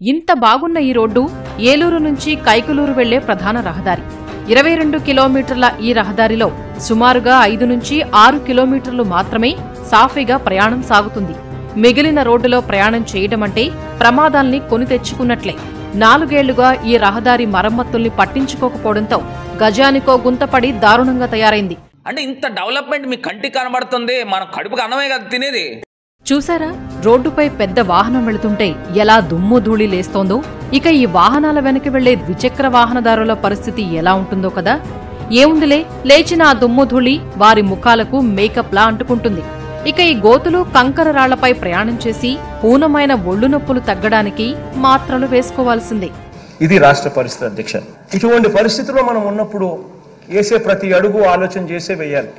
ఇంత బాగున్న ఈ రోడ్డు ఏలూరు నుంచి కైకలూరు వెళ్లే ప్రధాన రహదారి. 22 కిలోమీటర్ల ఈ రహదారిలో సుమారుగా 5 నుంచి 6 కిలోమీటర్లు మాత్రమే సాఫీగా ప్రయాణం సాగుతుంది. మిగిలిన రోడ్డులో ప్రయాణం చేయడమంటే ప్రమాదాల్ని కొని తెచ్చుకున్నట్లే. 4 ఏళ్లుగా ఈ రహదారి మరమ్మతుల్ని పట్టించుకోకపోవడంతో గజానికో గుంతపడి దారుణంగా తయారైంది. అంటే ఇంత డెవలప్మెంట్ మీ కంటికి కనబడుతుంది, మన కడుపుకి అన్నమే కదా తినేది. చూసారా, రోడ్డుపై పెద్ద వాహనం వెళుతుంటే ఎలా దుమ్ము ధూళి లేస్తోందో. ఇక ఈ వాహనాల వెనక వెళ్లే ద్విచక్ర వాహనదారుల పరిస్థితి ఎలా ఉంటుందో కదా. ఏముందిలే, లేచిన ఆ దుమ్ము ధూళి వారి ముఖాలకు మేకప్లా అంటుకుంటుంది. ఇక ఈ గోతులు కంకర రాళ్లపై ప్రయాణం చేసి హూనమైన ఒళ్ళు నొప్పులు తగ్గడానికి మాత్రలు వేసుకోవాల్సిందే. ఇది రాష్ట్ర పరిస్థితి అధ్యక్ష. ఇటువంటి పరిస్థితుల్లో మనం ఉన్నప్పుడు వేసే ప్రతి అడుగు ఆలోచన చేసే వేయాలి.